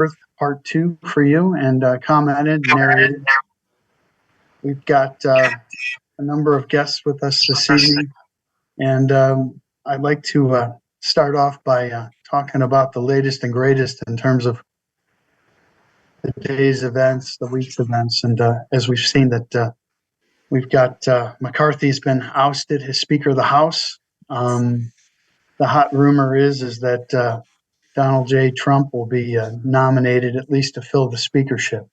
Earth Part 2 for you and commented, narrated. We've got a number of guests with us this evening, and I'd like to start off by talking about the latest and greatest in terms of the day's events, the week's events, and as we've seen that we've got McCarthy's been ousted as Speaker of the House. The hot rumor is that Donald J. Trump will be nominated at least to fill the speakership.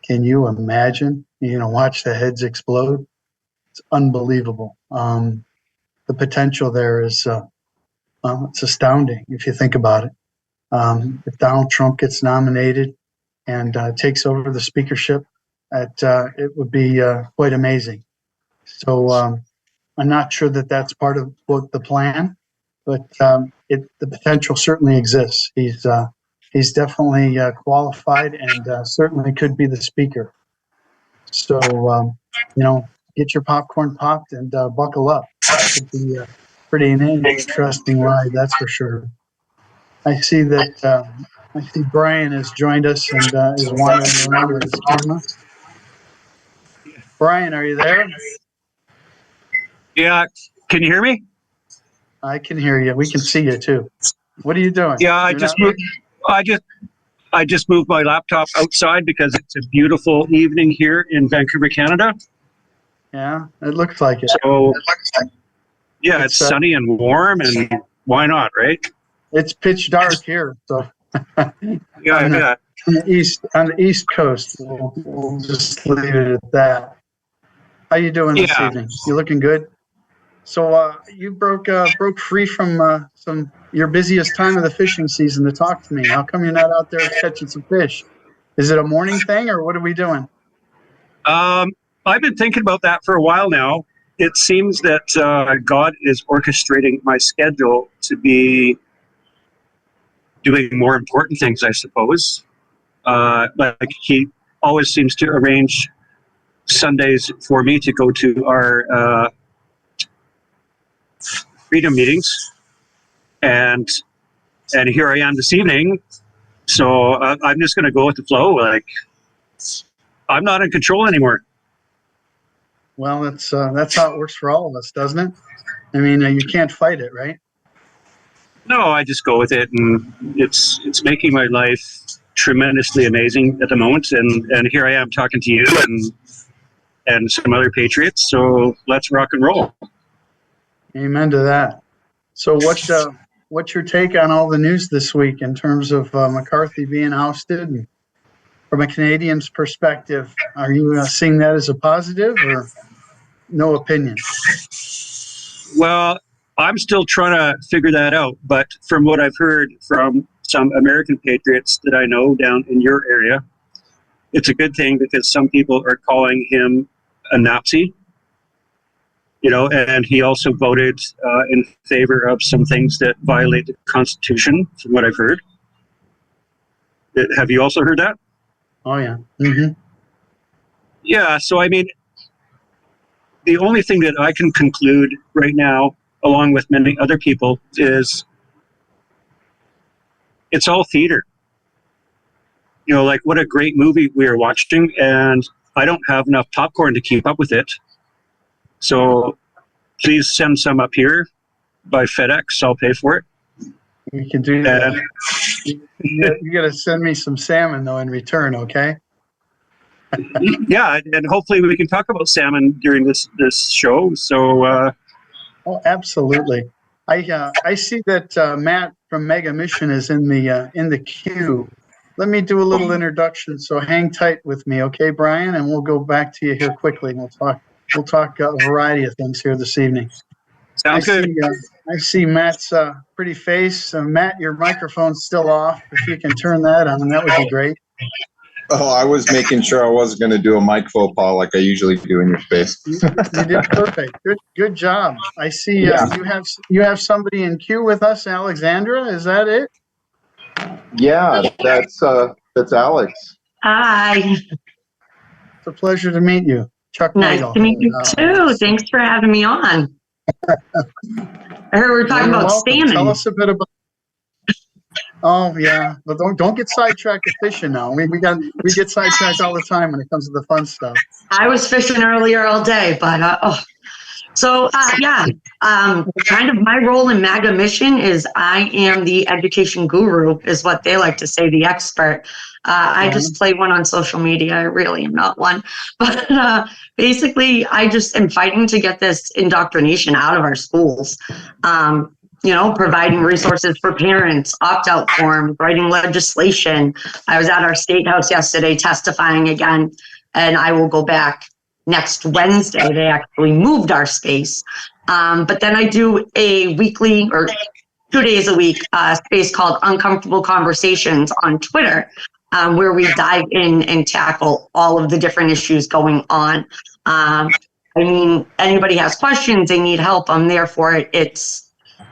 Can you imagine? Watch the heads explode. It's unbelievable. The potential there is it's astounding if you think about it. If Donald Trump gets nominated and takes over the speakership, it would be quite amazing. So I'm not sure that that's part of the plan, but the potential certainly exists. He's definitely qualified and certainly could be the speaker. So get your popcorn popped and buckle up. It could be pretty an interesting ride, that's for sure. I see Brian has joined us and is wandering around with his camera. Brian, are you there? Yeah, can you hear me? I can hear you. We can see you too. What are you doing? Yeah, I just moved my laptop outside because it's a beautiful evening here in Vancouver, Canada. Yeah, it looks like it. So, yeah, it's sunny and warm, and why not, right? It's pitch dark here, so yeah. On the east coast, we'll just leave it at that. How you doing this evening? You looking good? So you broke free from your busiest time of the fishing season to talk to me. How come you're not out there catching some fish? Is it a morning thing, or what are we doing? I've been thinking about that for a while now. It seems that God is orchestrating my schedule to be doing more important things, I suppose. Like he always seems to arrange Sundays for me to go to our freedom meetings, and here I am this evening. So I'm just going to go with the flow. Like, I'm not in control anymore. Well, that's how it works for all of us, doesn't it? I mean, you can't fight it, right? No, I just go with it, and it's making my life tremendously amazing at the moment. And here I am talking to you and some other patriots. So let's rock and roll. Amen to that. So what's your take on all the news this week in terms of McCarthy being ousted? And from a Canadian's perspective, are you seeing that as a positive or no opinion? Well, I'm still trying to figure that out. But from what I've heard from some American patriots that I know down in your area, it's a good thing because some people are calling him a Nazi. And he also voted in favor of some things that violate the Constitution, from what I've heard. Have you also heard that? Oh, yeah. Mm-hmm. Yeah, so I mean, the only thing that I can conclude right now, along with many other people, is it's all theater. Like what a great movie we are watching, and I don't have enough popcorn to keep up with it. So please send some up here by FedEx. I'll pay for it. You can do that. You got to send me some salmon, though, in return, okay? Yeah, and hopefully we can talk about salmon during this show. So, oh, absolutely. I see that Matt from Mega Mission is in the queue. Let me do a little introduction. So hang tight with me, okay, Brian? And we'll go back to you here quickly. And we'll talk a variety of things here this evening. Sounds good. I see Matt's pretty face. Matt, your microphone's still off. If you can turn that on, that would be great. Oh, I was making sure I wasn't going to do a mic faux pas like I usually do in your space. You did perfect. Good job. I see you have somebody in queue with us, Alexandra. Is that it? Yeah, that's Alex. Hi. It's a pleasure to meet you. Chuck Nice Naegle. to meet you too. Thanks for having me on. I heard we were talking about salmon. Tell us a bit about. Oh yeah, but don't get sidetracked with fishing now. We get sidetracked all the time when it comes to the fun stuff. I was fishing earlier all day, but yeah, kind of my role in MAGA mission is I am the education guru, is what they like to say, the expert. I Yeah. just play one on social media. I really am not one. But basically, I just am fighting to get this indoctrination out of our schools. Providing resources for parents, opt-out forms, writing legislation. I was at our state house yesterday testifying again, and I will go back next Wednesday. They actually moved our space. But then I do a weekly or 2 days a week space called Uncomfortable Conversations on Twitter, where we dive in and tackle all of the different issues going on. Anybody has questions, they need help, I'm there for it.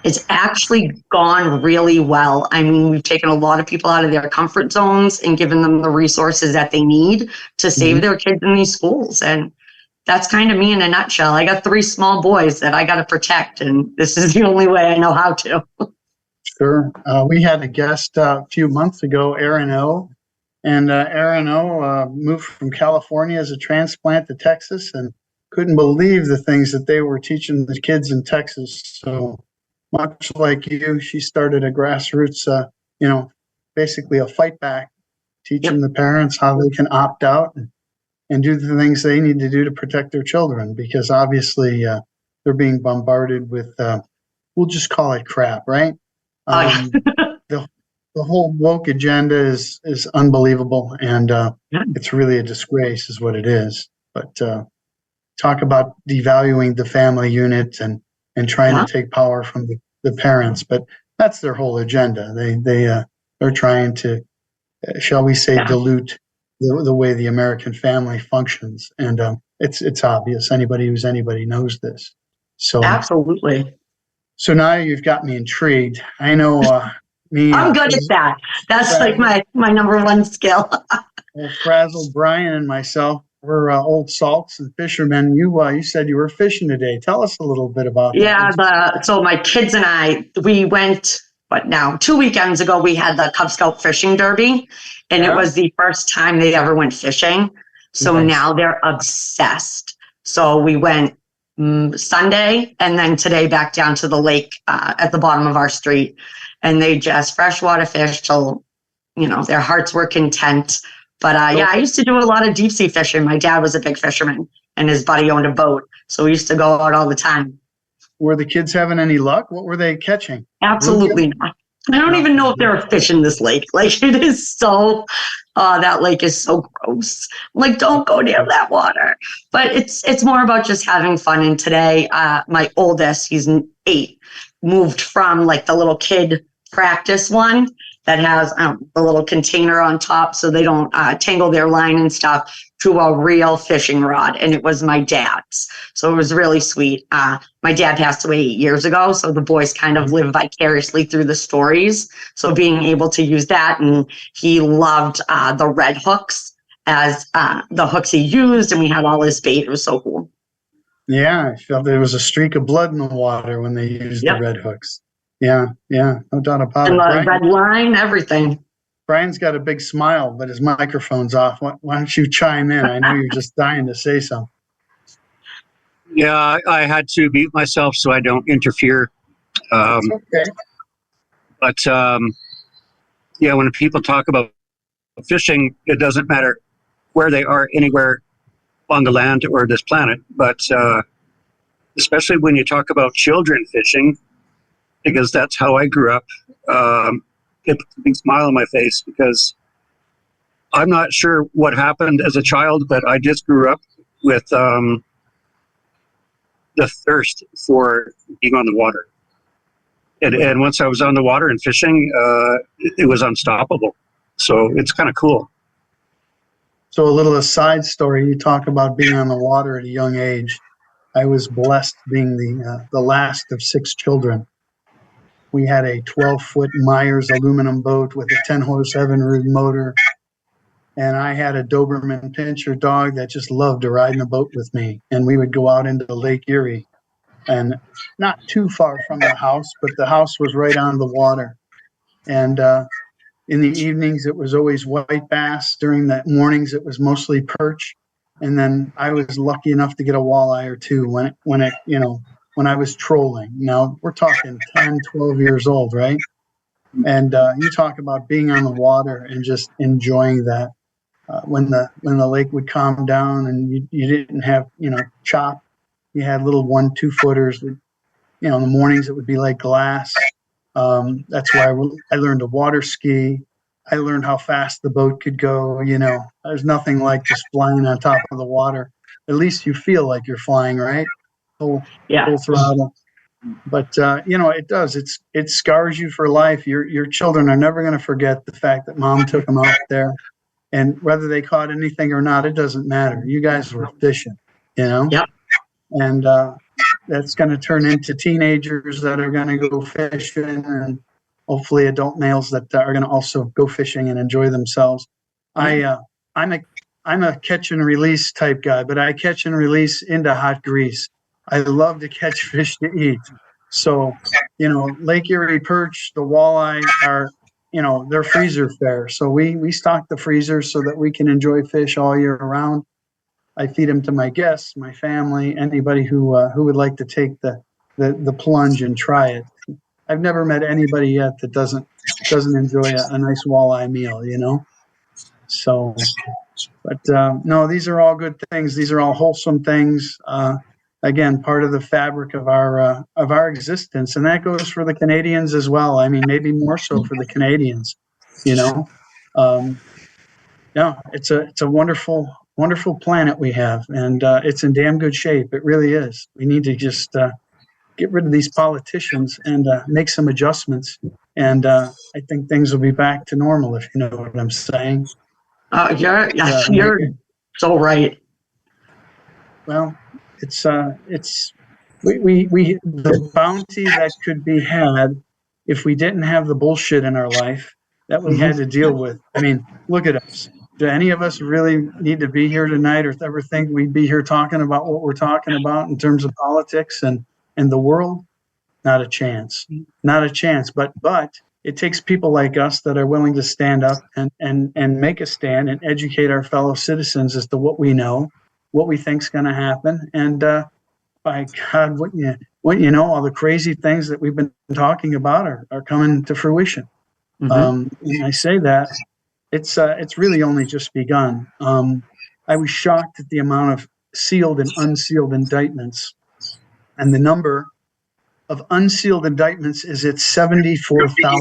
It's actually gone really well. We've taken a lot of people out of their comfort zones and given them the resources that they need to save their kids in these schools. And that's kind of me in a nutshell. I got 3 small boys that I got to protect, and this is the only way I know how to. Sure. We had a guest a few months ago, Aaron O. And Aaron O moved from California as a transplant to Texas and couldn't believe the things that they were teaching the kids in Texas. So much like you, she started a grassroots, basically a fight back, teaching the parents how they can opt out and do the things they need to do to protect their children, because obviously they're being bombarded with, we'll just call it crap, right? The whole woke agenda is unbelievable, and it's really a disgrace is what it is. But talk about devaluing the family unit and trying to take power from the parents, but that's their whole agenda. They're trying to, shall we say, dilute the way the American family functions, and it's obvious. Anybody who's anybody knows this. So Absolutely. So now you've got me intrigued. I know me. I'm good at that. That's like my number one skill. Frazzle Brian and myself, we're old salts and fishermen. You said you were fishing today. Tell us a little bit about that. So my kids and I, we went, 2 weekends ago, we had the Cub Scout fishing derby, and it was the first time they ever went fishing. So now they're obsessed. So we went Sunday and then today back down to the lake at the bottom of our street, and they just freshwater fish till, their hearts were content. But I used to do a lot of deep sea fishing. My dad was a big fisherman and his buddy owned a boat. So we used to go out all the time. Were the kids having any luck? What were they catching? Absolutely not. I don't even know if there are fish in this lake. Like, it is so, that lake is so gross. Like, don't go near that water. But it's more about just having fun. And today, my oldest, he's 8, moved from like the little kid practice one that has the little container on top so they don't tangle their line and stuff, to a real fishing rod. And it was my dad's. So it was really sweet. My dad passed away 8 years ago, so the boys kind of live vicariously through the stories. So being able to use that, and he loved the red hooks as the hooks he used, and we had all his bait. It was so cool. Yeah, I felt there was a streak of blood in the water when they used the red hooks. Yeah, no doubt about it. And the red line, everything. Brian's got a big smile, but his microphone's off. Why don't you chime in? I know you're just dying to say something. Yeah, I had to mute myself so I don't interfere. It's okay. But when people talk about fishing, it doesn't matter where they are, anywhere on the land or this planet. But especially when you talk about children fishing, because that's how I grew up. It puts a big smile on my face, because I'm not sure what happened as a child, but I just grew up with the thirst for being on the water. And once I was on the water and fishing, it was unstoppable. So it's kind of cool. So a little aside story, you talk about being on the water at a young age. I was blessed being the last of 6 children. We had a 12-foot Myers aluminum boat with a 10-horse Evinrude motor. And I had a Doberman Pinscher dog that just loved to ride in the boat with me. And we would go out into Lake Erie, and not too far from the house, but the house was right on the water. And In the evenings, it was always white bass. During the mornings, it was mostly perch. And then I was lucky enough to get a walleye or two when I was trolling. Now we're talking 10, 12 years old, right? And you talk about being on the water and just enjoying that. When the lake would calm down and you didn't have chop, you had little 1-2 footers. In the mornings it would be like glass. That's why I learned to water ski. I learned how fast the boat could go. There's nothing like just flying on top of the water. At least you feel like you're flying, right? Full, Yeah. full throttle. But it does. It scars you for life. Your children are never going to forget the fact that mom took them out there, and whether they caught anything or not, it doesn't matter. You guys were fishing, Yep. and that's going to turn into teenagers that are going to go fishing, and hopefully adult males that are going to also go fishing and enjoy themselves. I'm a catch and release type guy, but I catch and release into hot grease. I love to catch fish to eat. So, Lake Erie perch, the walleye are, they're freezer fare. So we stock the freezers so that we can enjoy fish all year round. I feed them to my guests, my family, anybody who would like to take the plunge and try it. I've never met anybody yet that doesn't enjoy a nice walleye meal. So, but no, these are all good things. These are all wholesome things. Again, part of the fabric of our existence, and that goes for the Canadians as well. I mean, maybe more so for the Canadians. Yeah, it's a wonderful planet we have, and it's in damn good shape. It really is. We need to just get rid of these politicians and make some adjustments, and I think things will be back to normal. If you know what I'm saying. You're so right. Well, it's we the bounty that could be had if we didn't have the bullshit in our life that we had to deal with. I mean, look at us. Do any of us really need to be here tonight, or ever think we'd be here talking about what we're talking about in terms of politics and the world? Not a chance. Not a chance. But it takes people like us that are willing to stand up and make a stand and educate our fellow citizens as to what we know, what we think's going to happen, and by God, what you know, all the crazy things that we've been talking about are coming to fruition. And I say that it's really only just begun. I was shocked at the amount of sealed and unsealed indictments, and the number of unsealed indictments is at 74,000.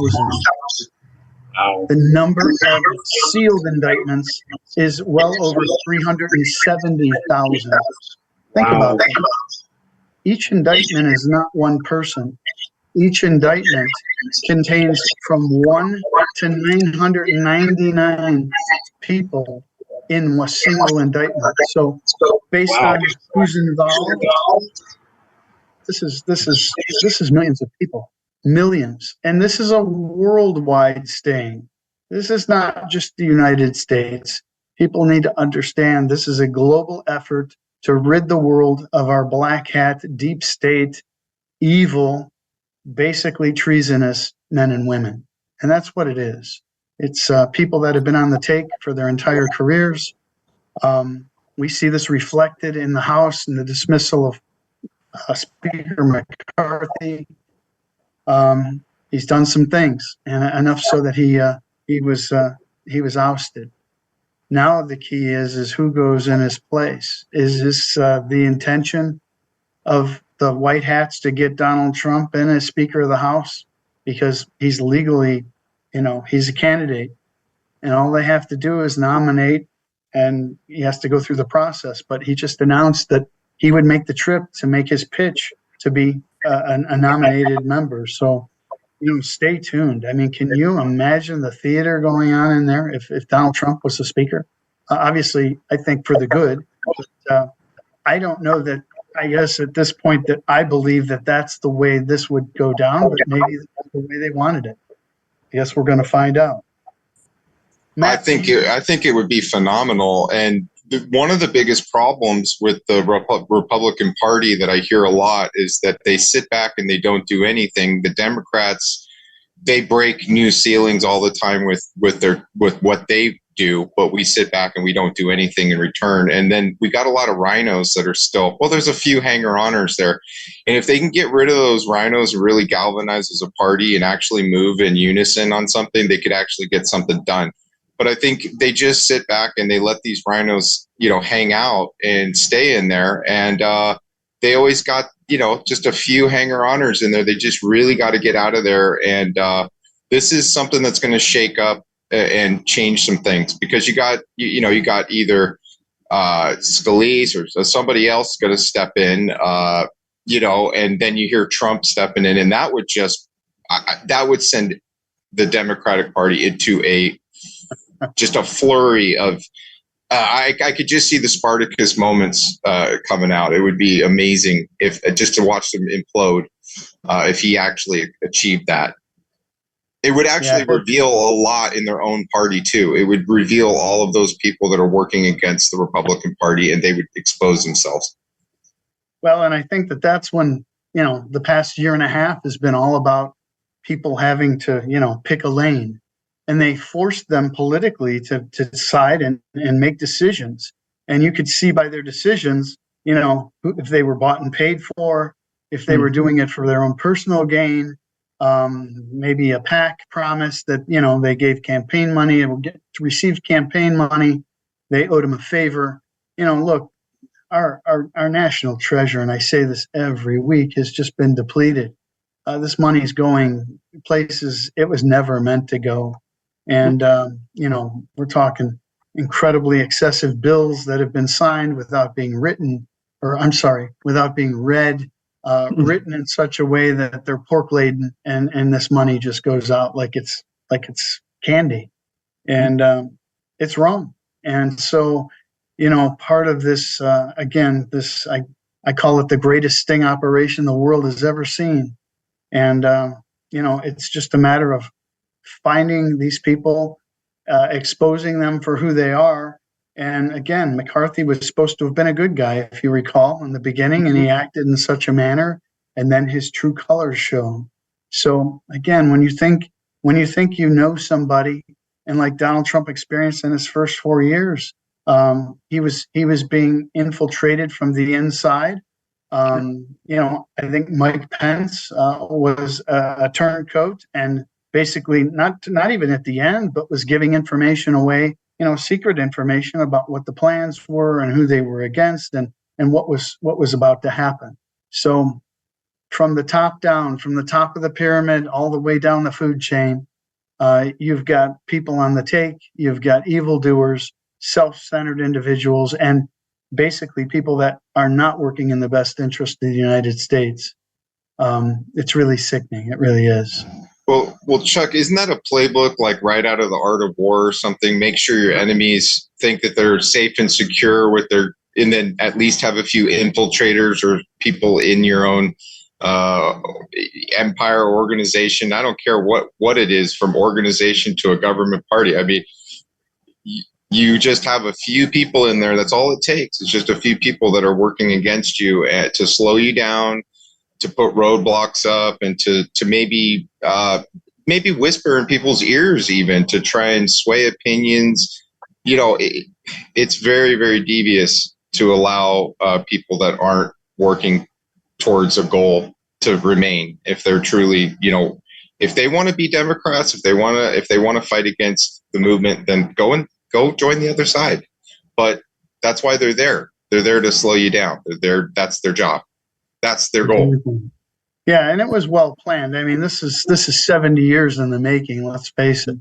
Wow. The number of sealed indictments is well over 370,000. Think about that. Each indictment is not one person. Each indictment contains from 1 to 999 people in a single indictment. So based on who's involved, this is millions of people, millions. And this is a worldwide stain. This is not just the United States. People need to understand this is a global effort to rid the world of our black hat, deep state, evil, basically treasonous men and women. And that's what it is. It's people that have been on the take for their entire careers. We see this reflected in the House and the dismissal of Speaker McCarthy. He's done some things, and enough so that he was ousted. Now the key is who goes in his place. Is this the intention of the white hats to get Donald Trump in as Speaker of the House? Because he's legally, he's a candidate, and all they have to do is nominate, and he has to go through the process. But he just announced that he would make the trip to make his pitch to be a nominated member. So, stay tuned. I mean, can you imagine the theater going on in there if Donald Trump was the speaker? Obviously, I think for the good. But, I don't know that. I guess at this point that I believe that that's the way this would go down, but maybe that's the way they wanted it. I guess we're going to find out. I think it would be phenomenal. And one of the biggest problems with the Republican Party that I hear a lot is that they sit back and they don't do anything. The Democrats they break new ceilings all the time with what they do, but we sit back and we don't do anything in return. And then we got a lot of rhinos that are still, well, there's a few hanger-oners there. And if they can get rid of those rhinos and really galvanize as a party and actually move in unison on something, they could actually get something done. But I think they just sit back and they let these rhinos, hang out and stay in there. And they always got, just a few hanger-oners in there. They just really got to get out of there. And this is something that's going to shake up and change some things, because you got either Scalise or somebody else going to step in, and then you hear Trump stepping in, and that would that would send the Democratic Party into just a flurry of. I could just see the Spartacus moments coming out. It would be amazing if just to watch them implode if he actually achieved that. It would actually reveal a lot in their own party, too. It would reveal all of those people that are working against the Republican Party, and they would expose themselves. Well, and I think that's when, the past year and a half has been all about people having to, pick a lane. And they forced them politically to decide and make decisions. And you could see by their decisions, if they were bought and paid for, if they were doing it for their own personal gain. Maybe a PAC promised that, they gave campaign money and will get to receive campaign money. They owed him a favor. Look, our national treasure, and I say this every week, has just been depleted. This money is going places it was never meant to go. And, we're talking incredibly excessive bills that have been signed without being without being read. Written in such a way that they're pork laden, and this money just goes out like it's candy, and it's wrong. And so, part of this, I call it the greatest sting operation the world has ever seen. And it's just a matter of finding these people, exposing them for who they are. And again, McCarthy was supposed to have been a good guy, if you recall, in the beginning, and he acted in such a manner, and then his true colors shown. So again, when you think somebody, and like Donald Trump experienced in his first 4 years, he was being infiltrated from the inside. I think Mike Pence was a turncoat, and basically not even at the end, but was giving information away. Secret information about what the plans were and who they were against, and what was about to happen. So from the top down, from the top of the pyramid all the way down the food chain, you've got people on the take, you've got evildoers, self-centered individuals, and basically people that are not working in the best interest of the United States. It's really sickening. It really is. Well, Chuck, isn't that a playbook like right out of the Art of War or something? Make sure your enemies think that they're safe and secure and then at least have a few infiltrators or people in your own empire or organization. I don't care what it is, from organization to a government party. I mean, you just have a few people in there. That's all it takes. It's just a few people that are working against you to slow you down, to put roadblocks up, and to maybe whisper in people's ears, even to try and sway opinions. It's very, very devious to allow people that aren't working towards a goal to remain. If they're truly, if they want to be Democrats, if they want to fight against the movement, then go join the other side. But that's why they're there. They're there to slow you down. They're there. That's their job. That's their goal. Yeah, and it was well planned. I mean, this is 70 years in the making. Let's face it.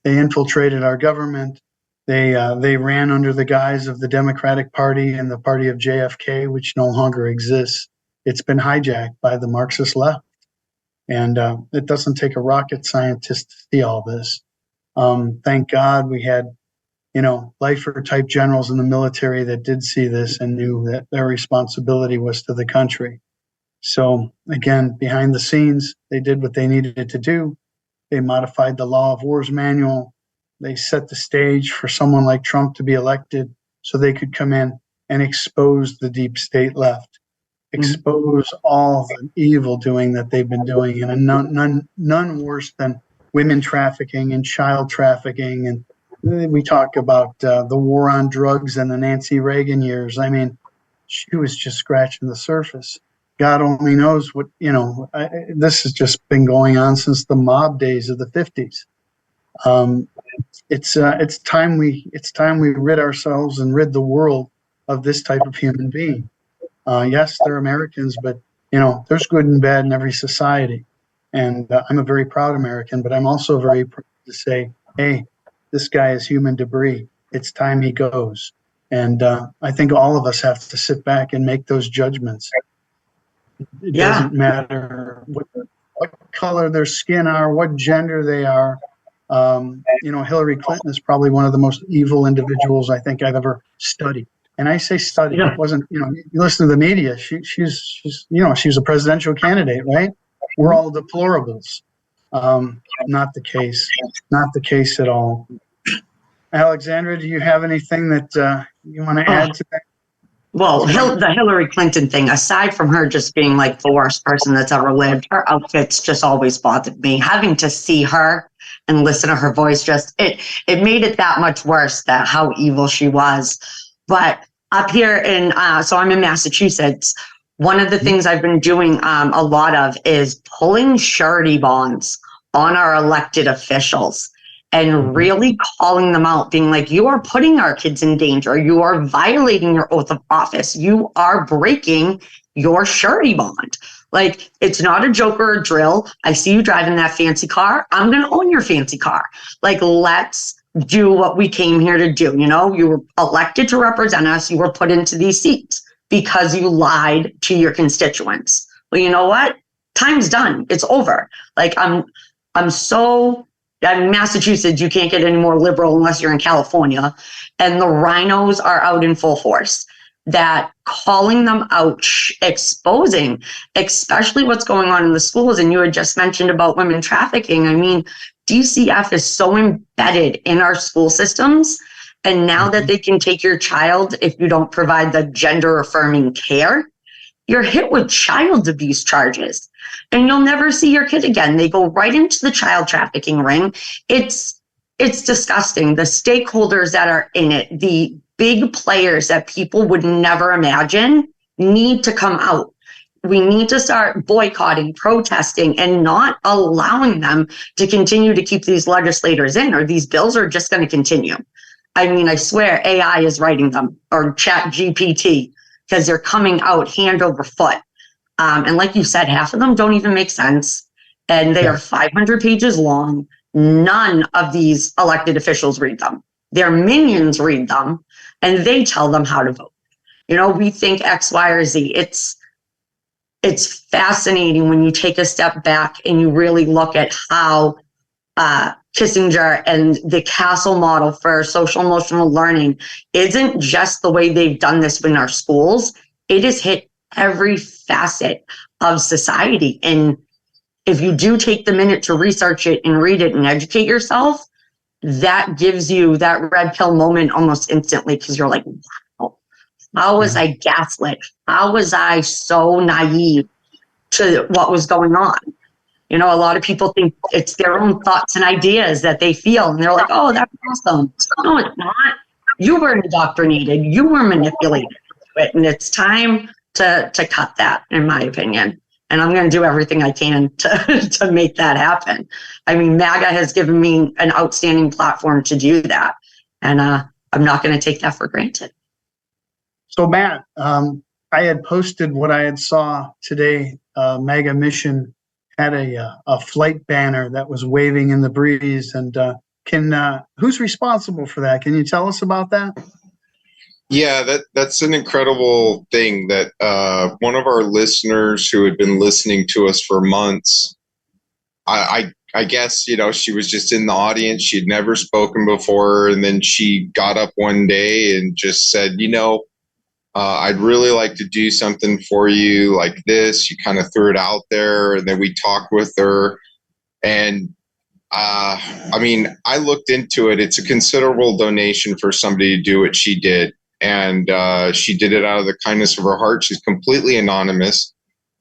They infiltrated our government. They ran under the guise of the Democratic Party and the party of JFK, which no longer exists. It's been hijacked by the Marxist left, and it doesn't take a rocket scientist to see all this. Thank God we had, lifer-type generals in the military that did see this and knew that their responsibility was to the country. So again, behind the scenes, they did what they needed to do. They modified the Law of Wars manual. They set the stage for someone like Trump to be elected so they could come in and expose the deep state left. expose all the evil doing that they've been doing, and none worse than women trafficking and child trafficking. And we talk about the war on drugs and the Nancy Reagan years. I mean, she was just scratching the surface. God only knows what, this has just been going on since the mob days of the 50s. It's time we rid ourselves and rid the world of this type of human being. Yes, they're Americans, but there's good and bad in every society. And I'm a very proud American, but I'm also very proud to say, hey, this guy is human debris. It's time he goes. And I think all of us have to sit back and make those judgments. It doesn't matter what color their skin are, what gender they are. Hillary Clinton is probably one of the most evil individuals I think I've ever studied. And I say study. It wasn't, you listen to the media. She's she was a presidential candidate, right? We're all deplorables. Not the case. Not the case at all. Alexandra, do you have anything that you want to add to that? Well, the Hillary Clinton thing, aside from her just being like the worst person that's ever lived, her outfits just always bothered me. Having to see her and listen to her voice, it made it that much worse, that how evil she was. But up here so I'm in Massachusetts. One of the things I've been doing a lot of is pulling surety bonds on our elected officials and really calling them out, being like, you are putting our kids in danger. You are violating your oath of office. You are breaking your surety bond. Like, it's not a joke or a drill. I see you driving that fancy car. I'm going to own your fancy car. Like, let's do what we came here to do. You were elected to represent us. You were put into these seats because you lied to your constituents. Well, you know what? Time's done. It's over. Like, in Massachusetts, you can't get any more liberal unless you're in California. And the rhinos are out in full force. That calling them out, exposing, especially what's going on in the schools. And you had just mentioned about women trafficking. I mean, DCF is so embedded in our school systems. And now that they can take your child if you don't provide the gender affirming care, you're hit with child abuse charges. And you'll never see your kid again. They go right into the child trafficking ring. It's disgusting. The stakeholders that are in it, the big players that people would never imagine, need to come out. We need to start boycotting, protesting, and not allowing them to continue to keep these legislators in, or these bills are just going to continue. I mean, I swear AI is writing them, or Chat GPT, because they're coming out hand over foot. And like you said, half of them don't even make sense. And they are 500 pages long. None of these elected officials read them. Their minions read them, and they tell them how to vote. We think X, Y, or Z. It's fascinating when you take a step back and you really look at how Kissinger and the Castle model for social emotional learning isn't just the way they've done this in our schools. It has hit every facet of society. And if you do take the minute to research it and read it and educate yourself, that gives you that red pill moment almost instantly, because you're like, wow, how was I gaslit? How was I so naive to what was going on? A lot of people think it's their own thoughts and ideas that they feel, and they're like, oh, that's awesome. No, it's not. You were indoctrinated. You were manipulated into it, and it's time to cut that, in my opinion. And I'm going to do everything I can to make that happen. I mean, MAGA has given me an outstanding platform to do that. And I'm not going to take that for granted. So, Matt, I had posted what I had saw today. MAGA Mission had a flight banner that was waving in the breeze. And who's responsible for that? Can you tell us about that? Yeah, that's an incredible thing that one of our listeners who had been listening to us for months, I guess, she was just in the audience. She'd never spoken before. And then she got up one day and just said, I'd really like to do something for you like this. You kind of threw it out there, and then we talked with her. And I looked into it. It's a considerable donation for somebody to do what she did. and she did it out of the kindness of her heart. She's completely anonymous,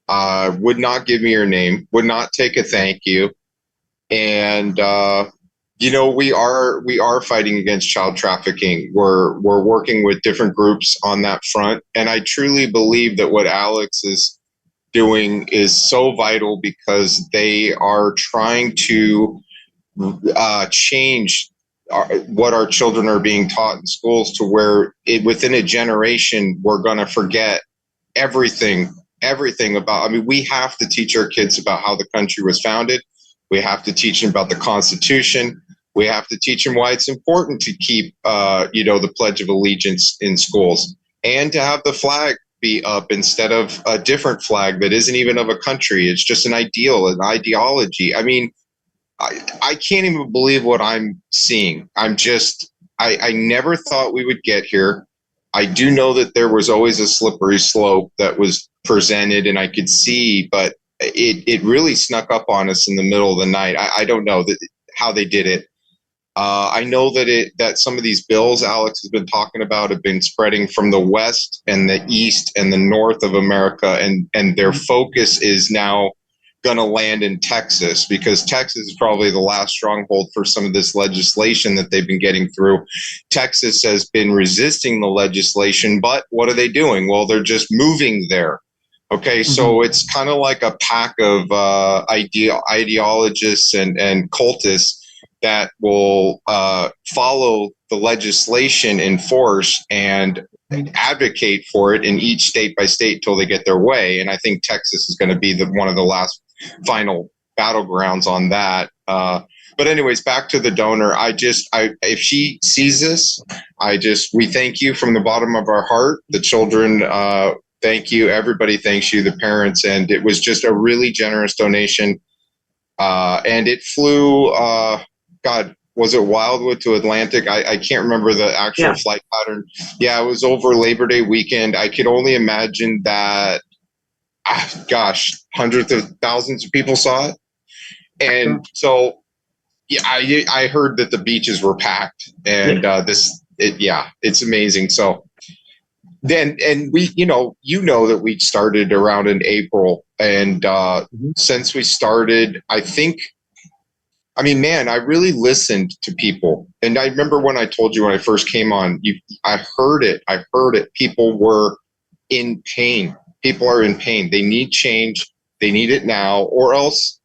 would not give me her name, would not take a thank you. And we are fighting against child trafficking. We're working with different groups on that front, and I truly believe that what Alex is doing is so vital, because they are trying to change what our children are being taught in schools, to where within a generation we're going to forget everything about. I mean, we have to teach our kids about how the country was founded. We have to teach them about the Constitution. We have to teach them why it's important to keep, the Pledge of Allegiance in schools, and to have the flag be up instead of a different flag that isn't even of a country. It's just an ideal, an ideology. I mean, I can't even believe what I'm seeing. I never thought we would get here. I do know that there was always a slippery slope that was presented, and I could see, but it really snuck up on us in the middle of the night. I don't know how they did it. I know that some of these bills Alex has been talking about have been spreading from the west and the east and the north of America, and their focus is now going to land in Texas, because Texas is probably the last stronghold for some of this legislation that they've been getting through. Texas has been resisting the legislation, but what are they doing? Well, they're just moving there. Okay, so it's kind of like a pack of ideologists and cultists that will follow the legislation in force and advocate for it in each state by state till they get their way. And I think Texas is going to be one of the last final battlegrounds on that. But anyways, back to the donor. If she sees this, we thank you from the bottom of our heart. The children, thank you. Everybody thanks you, the parents. And it was just a really generous donation. And it flew, was it Wildwood to Atlantic? I can't remember the actual flight pattern. Yeah, it was over Labor Day weekend. I could only imagine that, hundreds of thousands of people saw it. And so, I heard that the beaches were packed, and it's amazing. So then, and we, that we started around in April, and since we started, I really listened to people. And I remember when I told you when I first came on, I heard it. People were in pain. People are in pain. They need change. They need it now, or else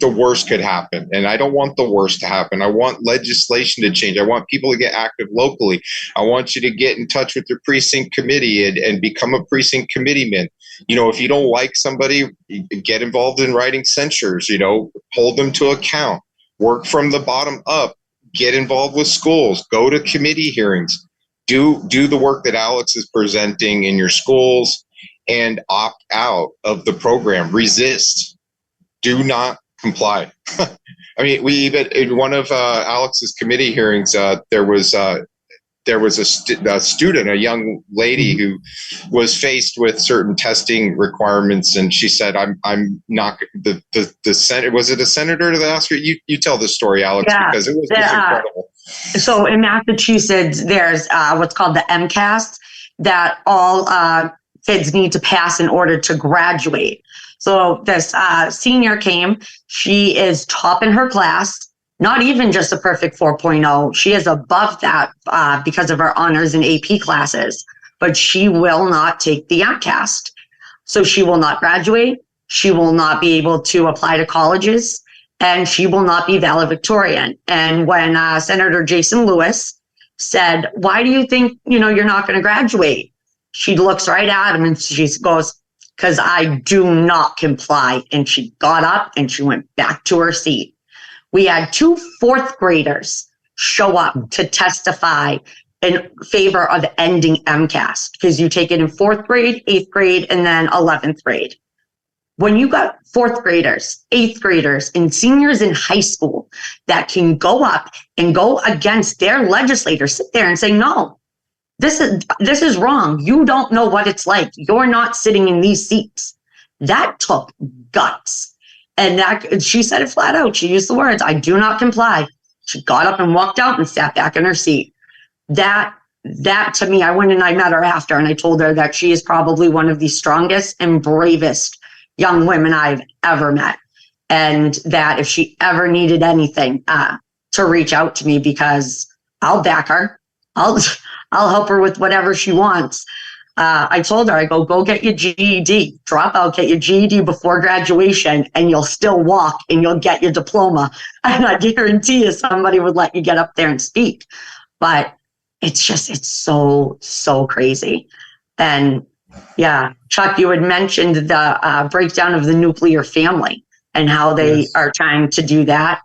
the worst could happen. And I don't want the worst to happen. I want legislation to change. I want people to get active locally. I want you to get in touch with your precinct committee and become a precinct committeeman. If you don't like somebody, get involved in writing censures, hold them to account, work from the bottom up, get involved with schools, go to committee hearings, do the work that Alex is presenting in your schools, and opt out of the program. Resist. Do not comply. I mean, we even in one of Alex's committee hearings, there was a student, a young lady who was faced with certain testing requirements, and she said, "I'm not the Senate." Was it a senator to ask her? You tell the story, Alex, because it was just incredible. So in Massachusetts, there's what's called the MCAS that all kids need to pass in order to graduate. So this senior came. She is top in her class. Not even just a perfect 4.0. She is above that because of her honors and AP classes, but she will not take the MCAS. So she will not graduate. She will not be able to apply to colleges, and she will not be valedictorian. And when Senator Jason Lewis said, "Why do you think, you're not going to graduate?" She looks right at him and she goes, "Because I do not comply." And she got up and she went back to her seat. We had 2 fourth graders show up to testify in favor of ending MCAS, because you take it in 4th grade, 8th grade, and then 11th grade. When you got 4th graders, 8th graders, and seniors in high school that can go up and go against their legislators, sit there and say, "No, this is wrong. You don't know what it's like. You're not sitting in these seats." That took guts. And she said it flat out. She used the words, "I do not comply." She got up and walked out and sat back in her seat. That that to me, I went and I met her after, and I told her that she is probably one of the strongest and bravest young women I've ever met. And that if she ever needed anything, to reach out to me, because I'll back her. I'll help her with whatever she wants. I told her, I go get your GED, drop out, get your GED before graduation, and you'll still walk and you'll get your diploma. And I guarantee you somebody would let you get up there and speak. But it's so crazy. And yeah, Chuck, you had mentioned the breakdown of the nuclear family and how they are trying to do that.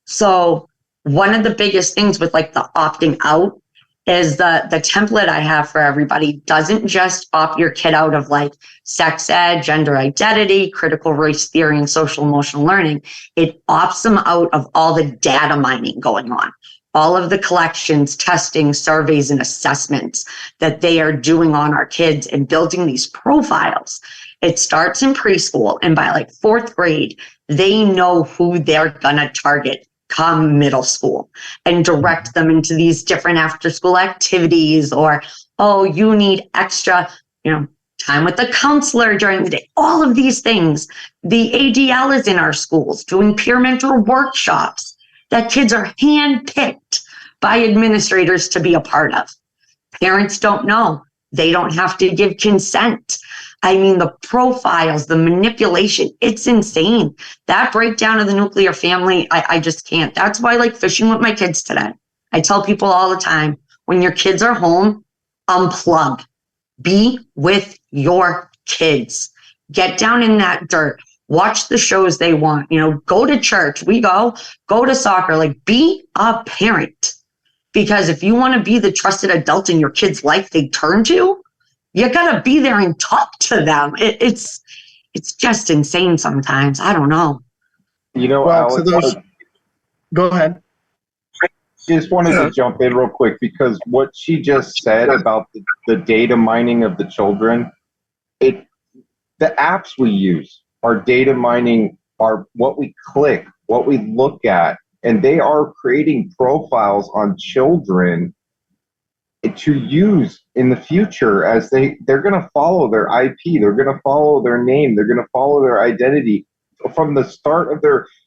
So one of the biggest things with like the opting out is the template I have for everybody doesn't just opt your kid out of like sex ed, gender identity, critical race theory, and social emotional learning. It opts them out of all the data mining going on, all of the collections, testing, surveys, and assessments that they are doing on our kids and building these profiles. It starts in preschool, and by like 4th grade, they know who they're gonna target come middle school and direct them into these different after school activities, or, oh, you need extra, time with the counselor during the day, all of these things. The ADL is in our schools doing peer mentor workshops that kids are handpicked by administrators to be a part of. Parents don't know. They don't have to give consent. I mean, the profiles, the manipulation, it's insane. That breakdown of the nuclear family, I just can't. That's why I like fishing with my kids today. I tell people all the time, when your kids are home, unplug. Be with your kids. Get down in that dirt. Watch the shows they want. Go to church. Go to soccer. Like, be a parent. Because if you want to be the trusted adult in your kid's life they turn to, you gotta be there and talk to them. It's just insane sometimes. I don't know. Alex, go ahead. Just wanted to jump in real quick, because what she just said about the data mining of the children, the apps we use are data mining, are what we click, what we look at, and they are creating profiles on children to use in the future, as they're going to follow their IP, they're going to follow their name, they're going to follow their identity from the start of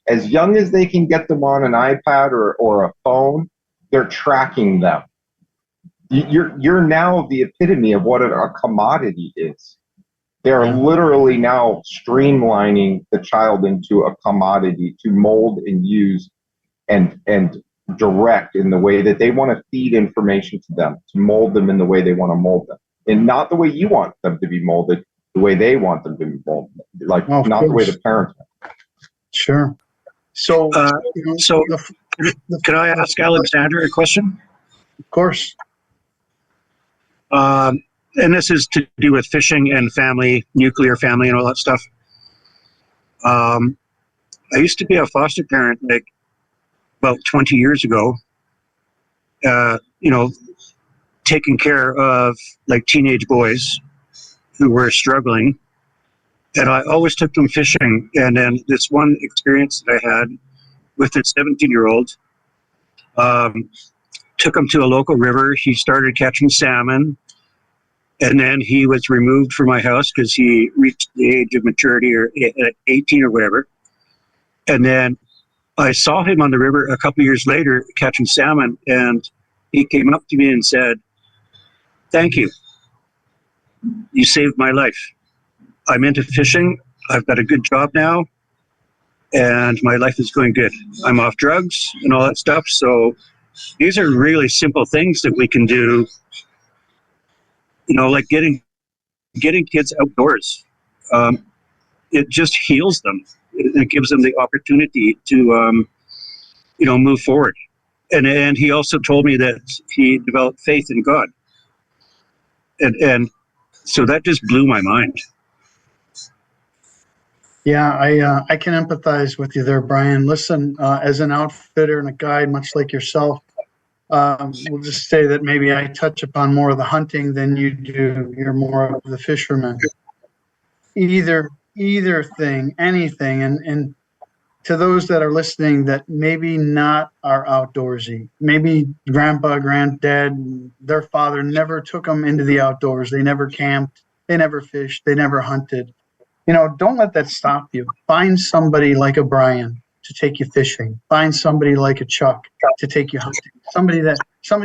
as young as they can get them on an iPad or a phone. They're tracking them. You're now the epitome of what a commodity is. They're literally now streamlining the child into a commodity to mold and use and direct in the way that they want to feed information to them, to mold them in the way they want to mold them, and not the way you want them to be molded, the way they want them to be molded, not the way the parents want. Sure. So, can I ask Alexander a question? Of course. And this is to do with fishing and family, nuclear family, and all that stuff. I used to be a foster parent, like, about 20 years ago, taking care of like teenage boys who were struggling. And I always took them fishing. And then this one experience that I had with a 17-year-old, took him to a local river. He started catching salmon. And then he was removed from my house because he reached the age of maturity, or 18 or whatever. And then I saw him on the river a couple of years later catching salmon, and he came up to me and said, "Thank you. You saved my life. I'm into fishing. I've got a good job now, and my life is going good. I'm off drugs and all that stuff." So these are really simple things that we can do, like getting kids outdoors. It just heals them. It gives them the opportunity to, move forward. And he also told me that he developed faith in God. And so that just blew my mind. Yeah, I can empathize with you there, Brian. Listen, as an outfitter and a guide, much like yourself, we'll just say that maybe I touch upon more of the hunting than you do. You're more of the fisherman. Either thing, anything, and to those that are listening that maybe not are outdoorsy, maybe grandpa, granddad, their father never took them into the outdoors. They never camped, they never fished, they never hunted. Don't let that stop you. Find somebody like a Brian to take you fishing. Find somebody like a Chuck to take you hunting. Somebody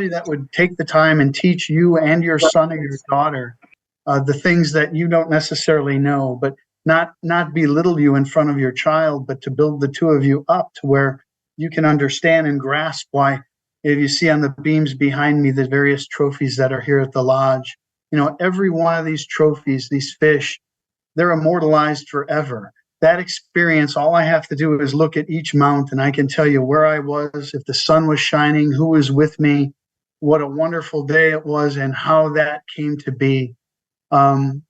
that would take the time and teach you and your son or your daughter the things that you don't necessarily know, but not belittle you in front of your child, but to build the two of you up to where you can understand and grasp why. If you see on the beams behind me the various trophies that are here at the lodge, every one of these trophies, these fish, they're immortalized forever. That experience, all I have to do is look at each mount and I can tell you where I was, if the sun was shining, who was with me, what a wonderful day it was, and how that came to be.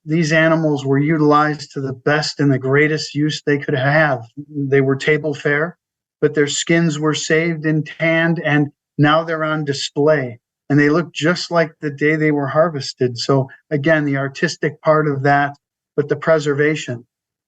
These animals were utilized to the best and the greatest use they could have. They were table fare, but their skins were saved and tanned, and now they're on display. And they look just like the day they were harvested. So again, the artistic part of that, but the preservation.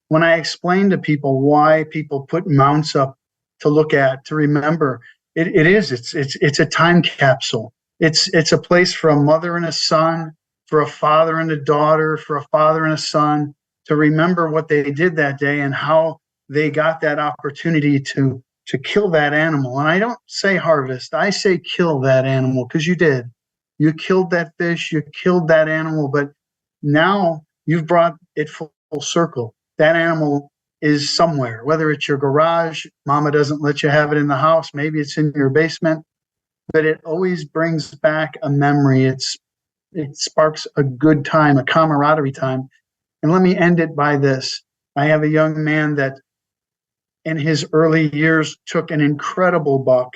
When I explain to people why people put mounts up to look at, to remember, it's a time capsule. It's a place for a mother and a son, for a father and a daughter, for a father and a son, to remember what they did that day and how they got that opportunity to kill that animal. And I don't say harvest, I say kill that animal, because you did. You killed that fish, you killed that animal, but now you've brought it full circle. That animal is somewhere, whether it's your garage, mama doesn't let you have it in the house, maybe it's in your basement, but it always brings back a memory. It sparks a good time, a camaraderie time. And let me end it by this. I have a young man that in his early years took an incredible buck.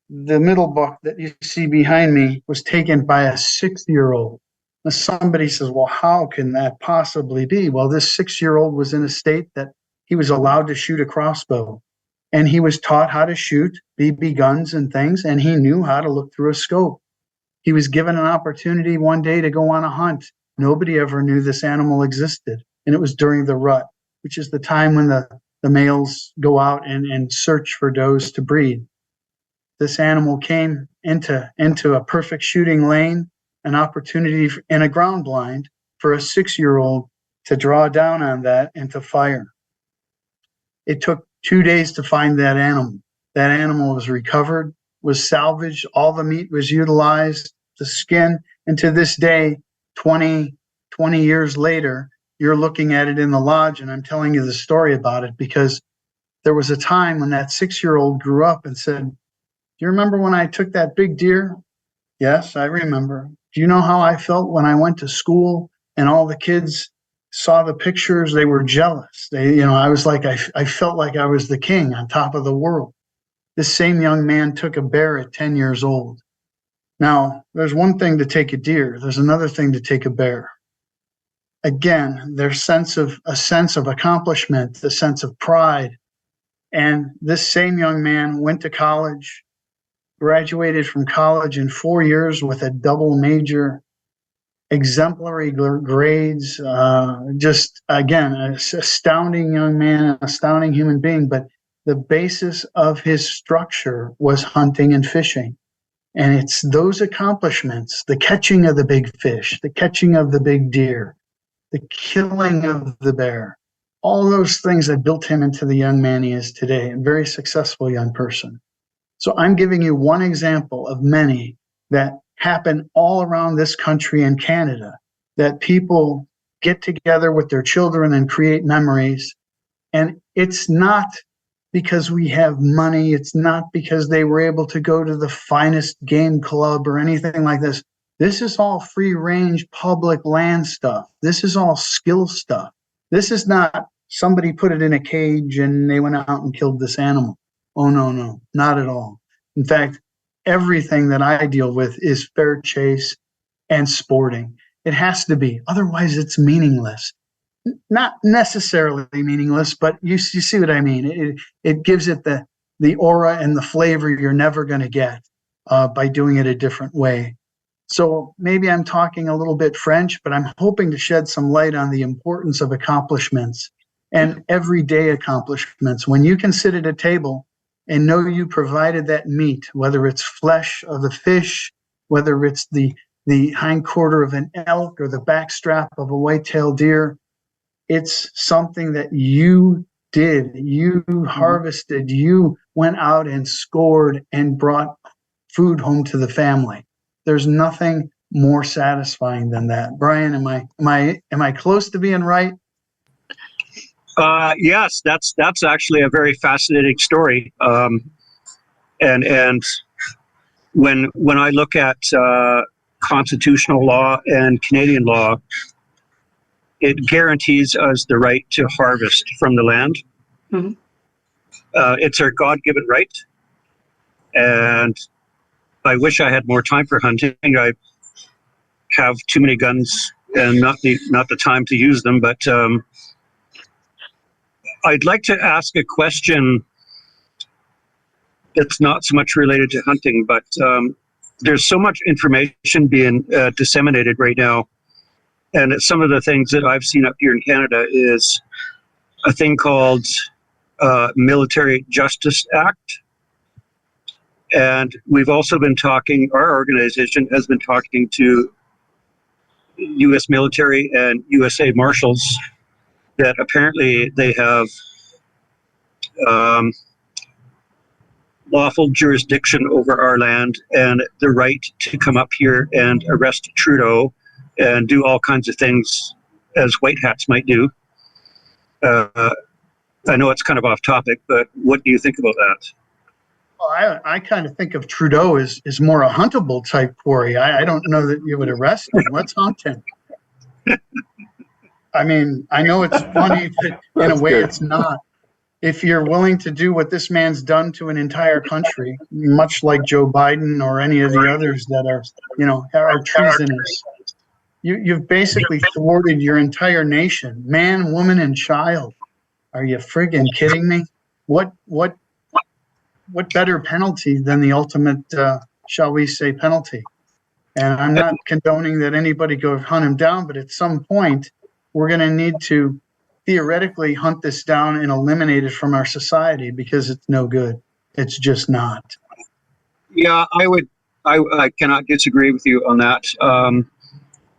The middle buck that you see behind me was taken by a 6-year-old. Now somebody says, well, how can that possibly be? Well, this 6-year-old was in a state that he was allowed to shoot a crossbow. And he was taught how to shoot BB guns and things, and he knew how to look through a scope. He was given an opportunity one day to go on a hunt. Nobody ever knew this animal existed. And it was during the rut, which is the time when the males go out and search for does to breed. This animal came into a perfect shooting lane, an opportunity in a ground blind for a 6-year-old to draw down on that and to fire. It took 2 days to find that animal. That animal was recovered, was salvaged, all the meat was utilized, the skin, and to this day, 20 years later, you're looking at it in the lodge, and I'm telling you the story about it because there was a time when that 6-year-old grew up and said, do you remember when I took that big deer? Yes, I remember. Do you know how I felt when I went to school and all the kids saw the pictures? They were jealous. I was like, I felt like I was the king on top of the world. This same young man took a bear at 10 years old. Now, there's one thing to take a deer. There's another thing to take a bear. Again, there's a sense of accomplishment, the sense of pride. And this same young man went to college, graduated from college in 4 years with a double major, exemplary grades. Just, again, an astounding young man, an astounding human being. But the basis of his structure was hunting and fishing. And it's those accomplishments, the catching of the big fish, the catching of the big deer, the killing of the bear, all those things that built him into the young man he is today, a very successful young person. So I'm giving you one example of many that happen all around this country and Canada, that people get together with their children and create memories. And it's not because we have money. It's not because they were able to go to the finest game club or anything like this. This is all free range public land stuff. This is all skill stuff. This is not somebody put it in a cage and they went out and killed this animal. Oh, no, not at all. In fact, everything that I deal with is fair chase and sporting. It has to be. Otherwise, it's meaningless. Not necessarily meaningless, but you see what I mean. It gives it the aura and the flavor you're never going to get by doing it a different way. So maybe I'm talking a little bit French, but I'm hoping to shed some light on the importance of accomplishments and everyday accomplishments. When you can sit at a table and know you provided that meat, whether it's flesh of the fish, whether it's the hind quarter of an elk or the backstrap of a white-tailed deer, it's something that you did. You harvested, you went out and scored and brought food home to the family. There's nothing more satisfying than that. Brian, am I close to being right? Yes, that's actually a very fascinating story. And when I look at constitutional law and Canadian law, it guarantees us the right to harvest from the land. Mhm. It's our God-given right, and I wish I had more time for hunting. I have too many guns and not the time to use them. But I'd like to ask a question that's not so much related to hunting, but there's so much information being disseminated right now. And some of the things that I've seen up here in Canada is a thing called Military Justice Act. And we've also been talking, our organization has been talking to U.S. military and USA Marshals that apparently they have lawful jurisdiction over our land and the right to come up here and arrest Trudeau and do all kinds of things as white hats might do. I know it's kind of off topic, but what do you think about that? Well, I kind of think of Trudeau as more a huntable type quarry. I don't know that you would arrest him. Let's hunt him. I mean, I know it's funny, but in a way it's not. If you're willing to do what this man's done to an entire country, much like Joe Biden or any of the others that are treasonous, you've basically thwarted your entire nation, man, woman, and child. Are you friggin' kidding me? What better penalty than the ultimate, shall we say, penalty? And I'm not condoning that anybody go hunt him down, but at some point, we're going to need to theoretically hunt this down and eliminate it from our society because it's no good. It's just not. Yeah, I cannot disagree with you on that.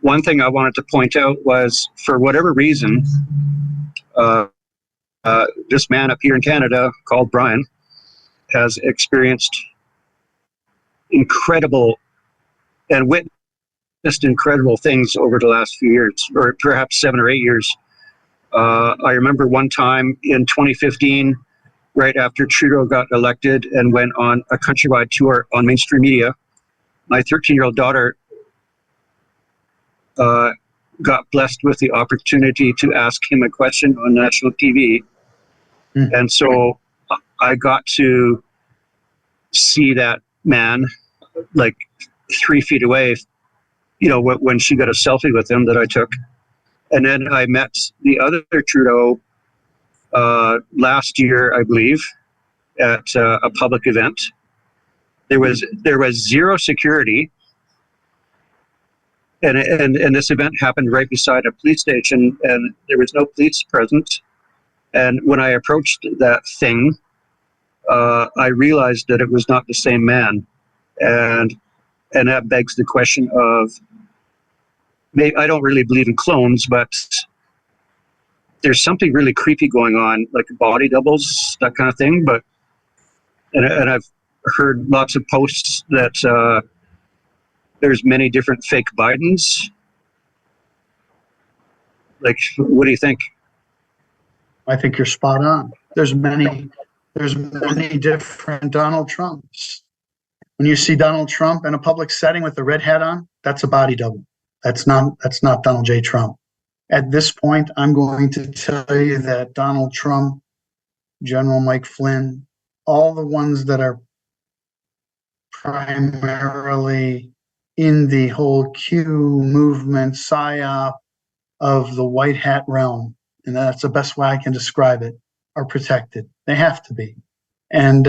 One thing I wanted to point out was, for whatever reason, this man up here in Canada called Brian has experienced incredible and witnessed incredible things over the last few years, or perhaps 7 or 8 years. I remember one time in 2015, right after Trudeau got elected and went on a countrywide tour on mainstream media, my 13-year-old daughter got blessed with the opportunity to ask him a question on national TV. Mm-hmm. And so I got to see that man like 3 feet away, when she got a selfie with him that I took. And then I met the other Trudeau last year, I believe, at a public event. There was zero security, and this event happened right beside a police station, and there was no police present. And when I approached that thing, I realized that it was not the same man, and that begs the question of, I don't really believe in clones, but there's something really creepy going on, like body doubles, that kind of thing. But and I've heard lots of posts that there's many different fake Bidens. Like, what do you think? I think you're spot on. There's many different Donald Trumps. When you see Donald Trump in a public setting with a red hat on, that's a body double. That's not Donald J. Trump. At this point, I'm going to tell you that Donald Trump, General Mike Flynn, all the ones that are primarily in the whole Q movement, PSYOP of the white hat realm, and that's the best way I can describe it, are protected. They have to be. And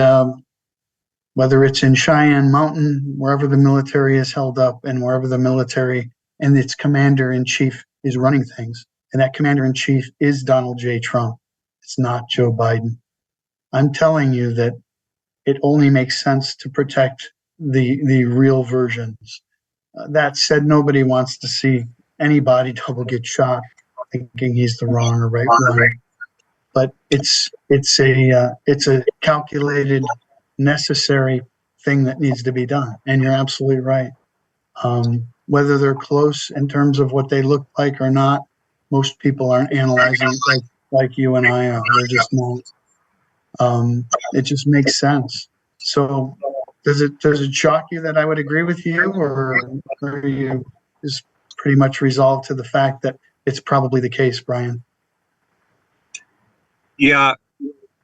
whether it's in Cheyenne Mountain, wherever the military is held up, and wherever the military and its commander-in-chief is running things, and that commander-in-chief is Donald J. Trump. It's not Joe Biden. I'm telling you that it only makes sense to protect the real versions. That said, nobody wants to see anybody double get shot thinking he's the wrong or right one. But it's a calculated, necessary thing that needs to be done. And you're absolutely right. Whether they're close in terms of what they look like or not, most people aren't analyzing like you and I are. They're just not. It just makes sense. So does it shock you that I would agree with you, or are you just pretty much resolved to the fact that it's probably the case, Brian? Yeah,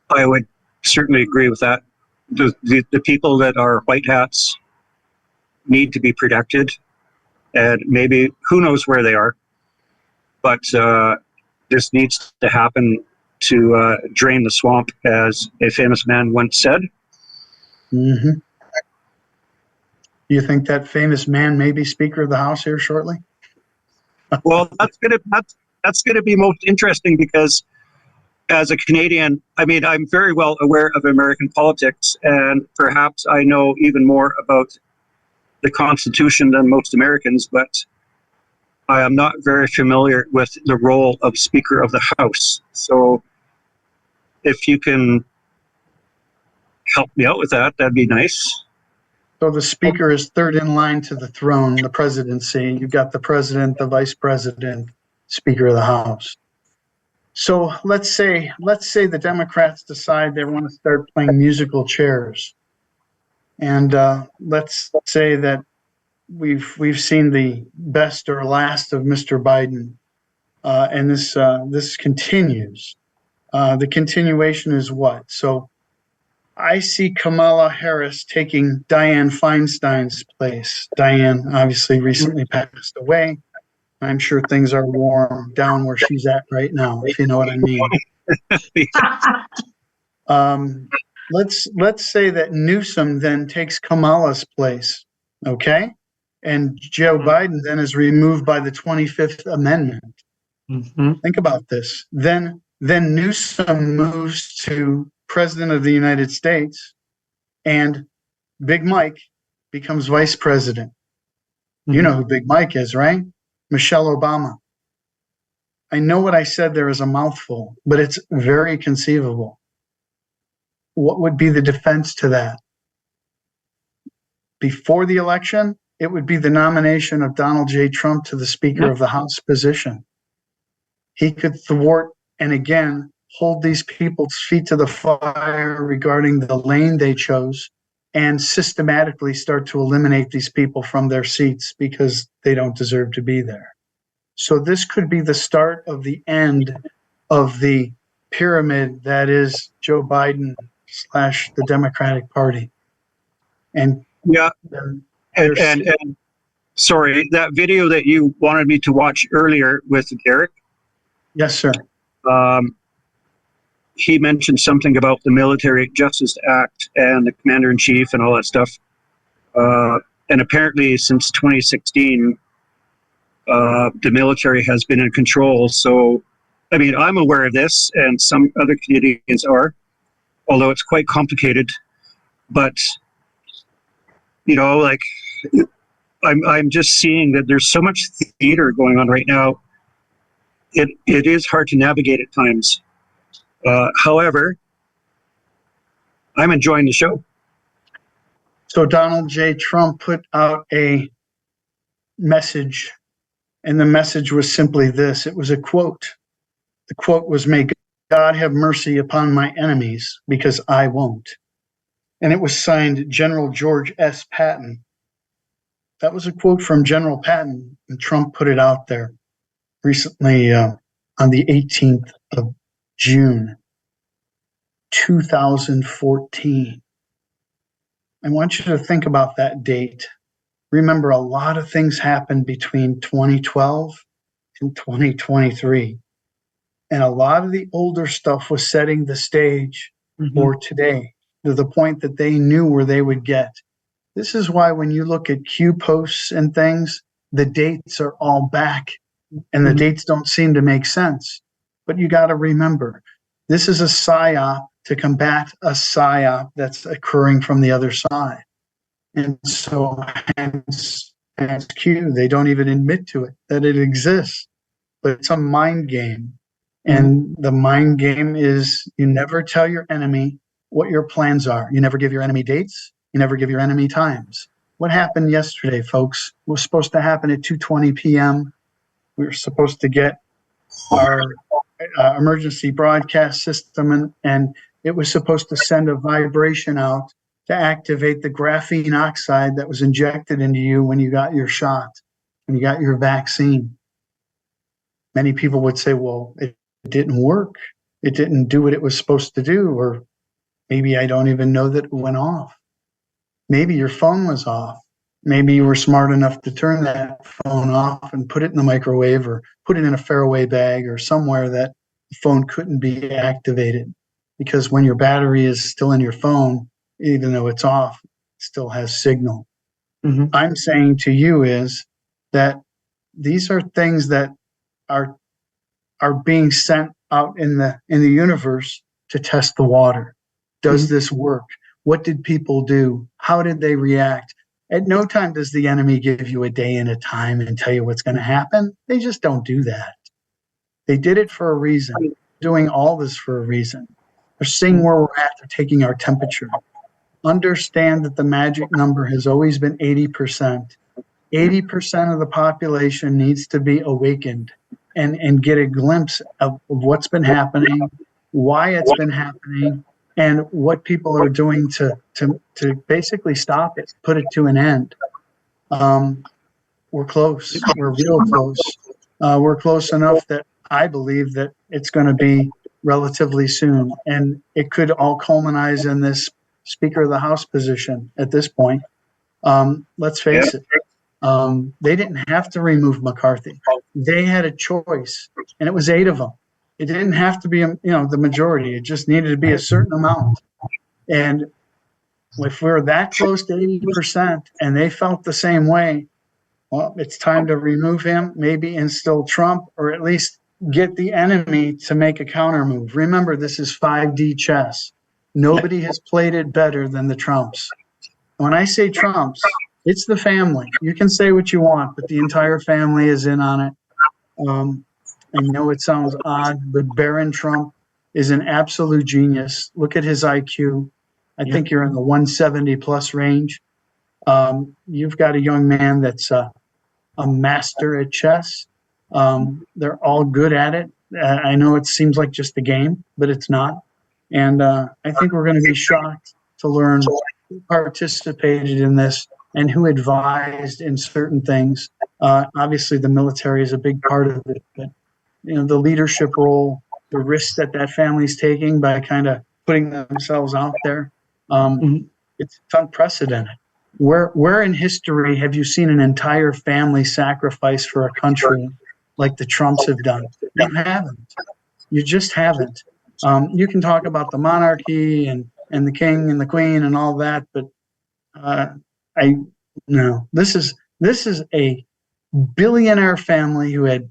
I would certainly agree with that. The people that are white hats need to be protected, and maybe who knows where they are, but this needs to happen to drain the swamp, as a famous man once said. Mm-hmm. Do you think that famous man may be Speaker of the House here shortly? Well, that's gonna be most interesting, because as a Canadian, I mean, I'm very well aware of American politics, and perhaps I know even more about the Constitution than most Americans, but I am not very familiar with the role of Speaker of the House. So if you can help me out with that, that'd be nice. So the Speaker is third in line to the throne, the presidency. You've got the President, the Vice President, Speaker of the House. So let's say the Democrats decide they want to start playing musical chairs, and let's say that we've seen the best or last of Mr. Biden, and this continues. The continuation is what? So I see Kamala Harris taking Dianne Feinstein's place. Dianne obviously recently passed away. I'm sure things are warm down where she's at right now, if you know what I mean. Let's say that Newsom then takes Kamala's place, okay? And Joe Biden then is removed by the 25th Amendment. Mm-hmm. Think about this. Then Newsom moves to President of the United States, and Big Mike becomes Vice President. Mm-hmm. You know who Big Mike is, right? Michelle Obama. I know what I said there is a mouthful, but it's very conceivable. What would be the defense to that? Before the election, it would be the nomination of Donald J. Trump to the Speaker of the House position. He could thwart and again hold these people's feet to the fire regarding the lane they chose, and systematically start to eliminate these people from their seats because they don't deserve to be there. So this could be the start of the end of the pyramid that is Joe Biden / the Democratic Party. And yeah, and sorry, that video that you wanted me to watch earlier with Derek. Yes, sir. He mentioned something about the Military Justice Act and the Commander-in-Chief and all that stuff. And apparently since 2016, the military has been in control. So, I mean, I'm aware of this, and some other Canadians are, although it's quite complicated. But, you know, like, I'm just seeing that there's so much theater going on right now. It is hard to navigate at times. However, I'm enjoying the show. So Donald J. Trump put out a message, and the message was simply this. It was a quote. The quote was, "May God have mercy upon my enemies, because I won't." And it was signed General George S. Patton. That was a quote from General Patton, and Trump put it out there recently on the 18th of June, 2014. I want you to think about that date. Remember, a lot of things happened between 2012 and 2023. And a lot of the older stuff was setting the stage for today, to the point that they knew where they would get. This is why when you look at Q posts and things, the dates are all back, and the dates don't seem to make sense. But you got to remember, This is a psyop to combat a psyop that's occurring from the other side. And so hence Q, they don't even admit to it, that it exists, but it's a mind game. And the mind game is you never tell your enemy what your plans are. You never give your enemy dates. You never give your enemy times. What happened yesterday, folks, was supposed to happen at 2:20 p.m. We were supposed to get our emergency broadcast system, and it was supposed to send a vibration out to activate the graphene oxide that was injected into you when you got your shot, when you got your vaccine. Many people would say, well, it didn't work. It didn't do what it was supposed to do, or maybe I don't even know that it went off. Maybe your phone was off. Maybe you were smart enough to turn that phone off and put it in the microwave or put it in a fairway bag or somewhere that the phone couldn't be activated. Because when your battery is still in your phone, even though it's off, it still has signal. I'm saying to you is that these are things that are being sent out in the universe to test the water. Does this work? What did people do? How did they react? At no time does the enemy give you a day and a time and tell you what's going to happen. They just don't do that. They did it for a reason, doing all this for a reason. They're seeing where we're at. They're taking our temperature. Understand that the magic number has always been 80%. 80% of the population needs to be awakened and get a glimpse of what's been happening, why it's been happening, and what people are doing to basically stop it, put it to an end. We're close. We're real close. We're close enough that I believe that it's going to be relatively soon. And it could all culminate in this Speaker of the House position at this point. Let's face it. They didn't have to remove McCarthy. They had a choice, and it was 8 of them. It didn't have to be, the majority. It just needed to be a certain amount. And if we're that close to 80% and they felt the same way, well, it's time to remove him, maybe instill Trump, or at least get the enemy to make a counter move. Remember, this is 5D chess. Nobody has played it better than the Trumps. When I say Trumps, it's the family. You can say what you want, but the entire family is in on it. I know it sounds odd, but Barron Trump is an absolute genius. Look at his IQ. I think you're in the 170 plus range. You've got a young man that's a master at chess. They're all good at it. I know it seems like just a game, but it's not. And I think we're going to be shocked to learn who participated in this and who advised in certain things. Obviously, the military is a big part of it, but the leadership role, the risk that family's taking by kind of putting themselves out there, it's unprecedented. Where in history have you seen an entire family sacrifice for a country like the Trumps have done? You haven't. You just haven't. You can talk about the monarchy and the king and the queen and all that, but this is a billionaire family who had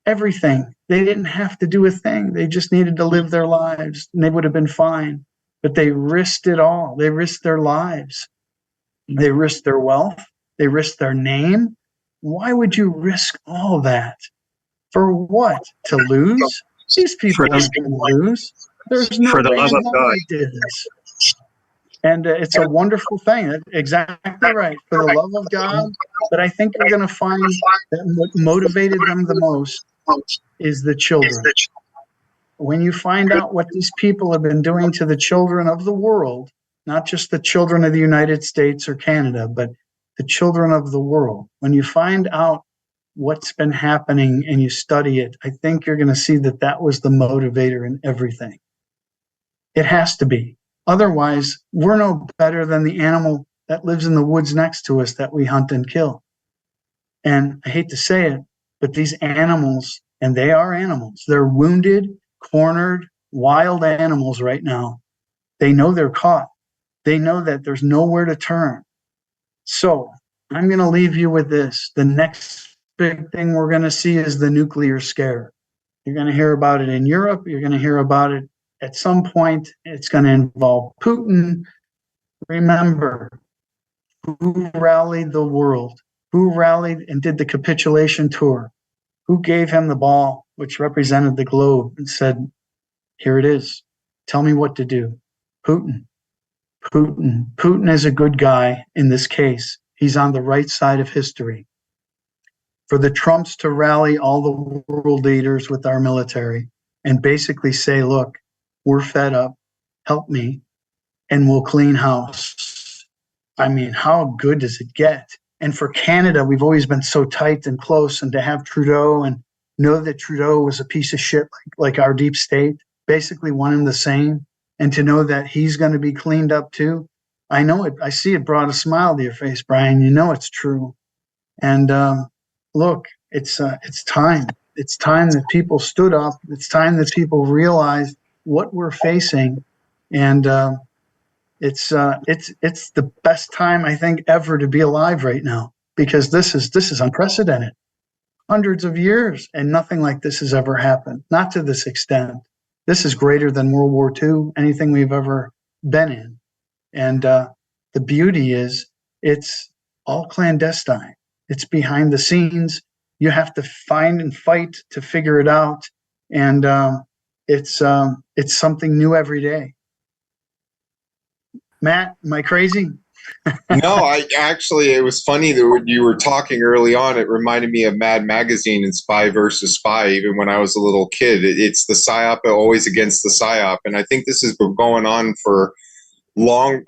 everything. They didn't have to do a thing. They just needed to live their lives, and they would have been fine. But they risked it all. They risked their lives. They risked their wealth. They risked their name. Why would you risk all that? For what? To lose? These people aren't going to lose. There's no way in hell they did this. And it's a wonderful thing. Exactly right. For the love of God. But I think you're going to find that what motivated them the most is the children. When you find out what these people have been doing to the children of the world, not just the children of the United States or Canada, but the children of the world, when you find out what's been happening and you study it, I think you're going to see that was the motivator in everything. It has to be. Otherwise, we're no better than the animal that lives in the woods next to us that we hunt and kill. And I hate to say it, but these animals, and they are animals, they're wounded, cornered, wild animals right now. They know they're caught. They know that there's nowhere to turn. So I'm going to leave you with this. The next big thing we're going to see is the nuclear scare. You're going to hear about it in Europe. You're going to hear about it at some point. It's going to involve Putin. Remember, who rallied the world? Who rallied and did the capitulation tour? Who gave him the ball, which represented the globe, and said, here it is. Tell me what to do. Putin. Putin is a good guy in this case. He's on the right side of history. For the Trumps to rally all the world leaders with our military and basically say, look, we're fed up, help me, and we'll clean house. I mean, how good does it get? And for Canada, we've always been so tight and close, and to have Trudeau and know that Trudeau was a piece of shit like our deep state, basically one and the same, and to know that he's going to be cleaned up too. I know it. I see it brought a smile to your face, Brian. You know it's true. And look, it's time. It's time that people stood up. It's time that people realized what we're facing, and it's the best time I think ever to be alive right now, because this is unprecedented. Hundreds of years, and nothing like this has ever happened. Not to this extent. This is greater than World War II, anything we've ever been in. And the beauty is it's all clandestine. It's behind the scenes. You have to find and fight to figure it out. And it's something new every day. Matt, am I crazy? No, it was funny that when you were talking early on, it reminded me of Mad Magazine and Spy versus Spy, even when I was a little kid. It's the PSYOP always against the PSYOP. And I think this has been going on for long,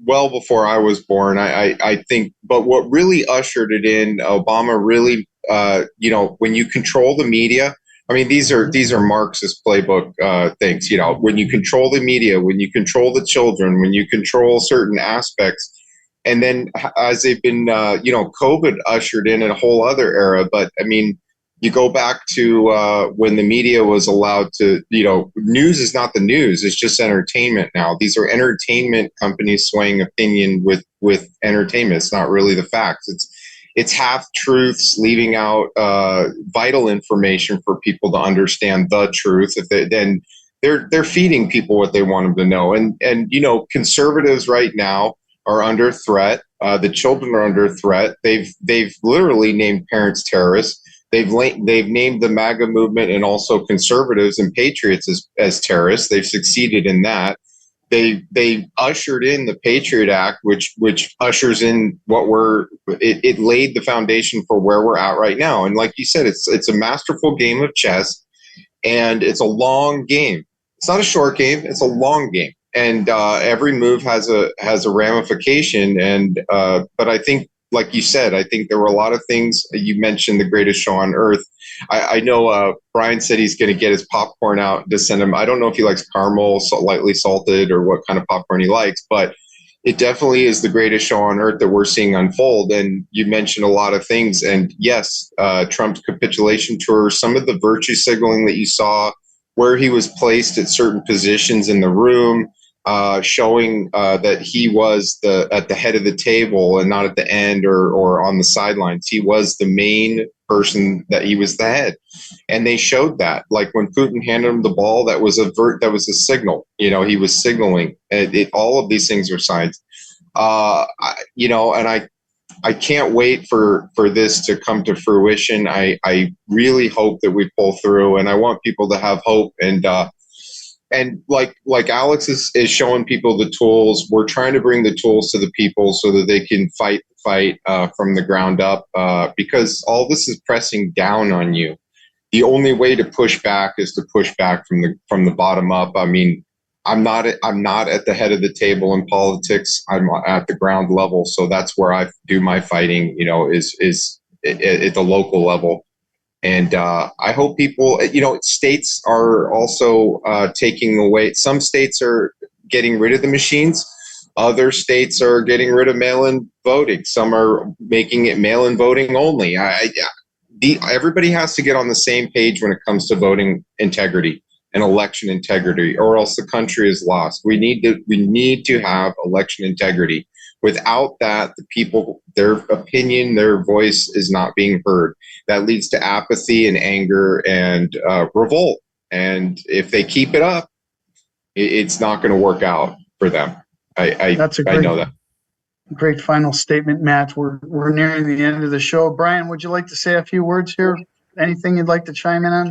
well before I was born, I think. But what really ushered it in, Obama really, when you control the media, I mean, these are Marxist playbook things. When you control the media, when you control the children, when you control certain aspects, and then as they've been, COVID ushered in a whole other era. But I mean, you go back to when the media was allowed to, news is not the news. It's just entertainment now. These are entertainment companies swaying opinion with entertainment. It's not really the facts. It's half truths, leaving out vital information for people to understand the truth. Then they're feeding people what they want them to know. And conservatives right now are under threat. The children are under threat. They've literally named parents terrorists. They've named the MAGA movement and also conservatives and patriots as terrorists. They've succeeded in that. They ushered in the Patriot Act, which ushers in it laid the foundation for where we're at right now. And like you said, it's a masterful game of chess, and it's a long game. It's not a short game. It's a long game. And every move has a ramification. And but I think, like you said, I think there were a lot of things. You mentioned the greatest show on earth. I know Brian said he's going to get his popcorn out to send him. I don't know if he likes caramel, lightly salted, or what kind of popcorn he likes, but it definitely is the greatest show on earth that we're seeing unfold. And you mentioned a lot of things. And yes, Trump's capitulation tour, some of the virtue signaling that you saw, where he was placed at certain positions in the room, showing that he was at the head of the table and not at the end or on the sidelines. He was the main person, that he was the head, and they showed that. Like when Putin handed him the ball, that was a signal. He was signaling. All of these things are signs. And I can't wait for this to come to fruition. I really hope that we pull through, and I want people to have hope. And like Alex is showing people the tools, we're trying to bring the tools to the people so that they can fight from the ground up, because all this is pressing down on you. The only way to push back is to push back from the bottom up. I mean, I'm not at the head of the table in politics. I'm at the ground level, so that's where I do my fighting. Is at the local level. And I hope people, states are also taking away. Some states are getting rid of the machines. Other states are getting rid of mail-in voting. Some are making it mail-in voting only. Everybody has to get on the same page when it comes to voting integrity and election integrity, or else the country is lost. We need to have election integrity. Without that, the people, their opinion, their voice is not being heard. That leads to apathy and anger and revolt. And if they keep it up, it's not going to work out for them. I know that. Great final statement, Matt. We're nearing the end of the show. Brian, would you like to say a few words here? Anything you'd like to chime in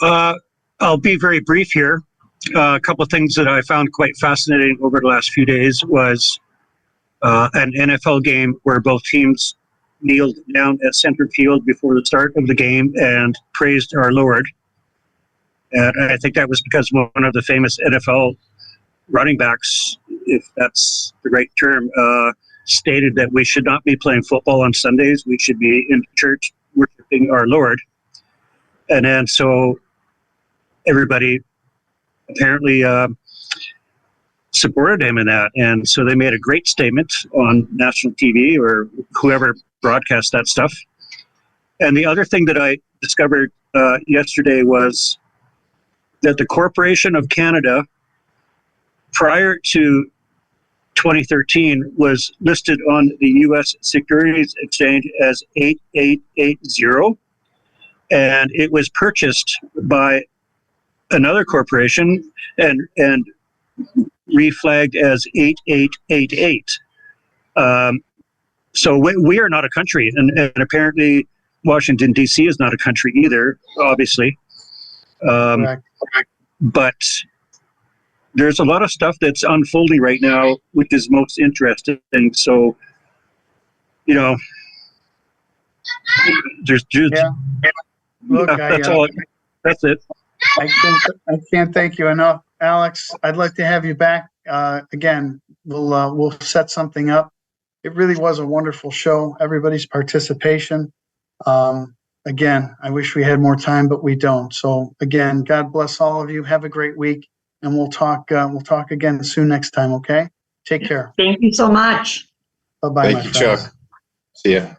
on? I'll be very brief here. A couple of things that I found quite fascinating over the last few days was an NFL game where both teams kneeled down at center field before the start of the game and praised our Lord. And I think that was because one of the famous NFL running backs, if that's the right term, stated that we should not be playing football on Sundays. We should be in church worshiping our Lord. And then so everybody apparently supported him in that. And so they made a great statement on national TV or whoever broadcast that stuff. And the other thing that I discovered yesterday was that the Corporation of Canada, prior to 2013, was listed on the U.S. Securities Exchange as 8880, and it was purchased by another corporation and reflagged as 8888. So we are not a country, and apparently Washington, D.C. is not a country either, obviously. But there's a lot of stuff that's unfolding right now, which is most interesting. So, you know, there's just Look, that's all. That's it. I can't thank you enough, Alex. I'd like to have you back again. We'll set something up. It really was a wonderful show. Everybody's participation. Again, I wish we had more time, but we don't. So again, God bless all of you. Have a great week, and we'll talk again soon next time. Okay? Take care. Thank you so much. Bye bye. Thank you, Chuck. See ya.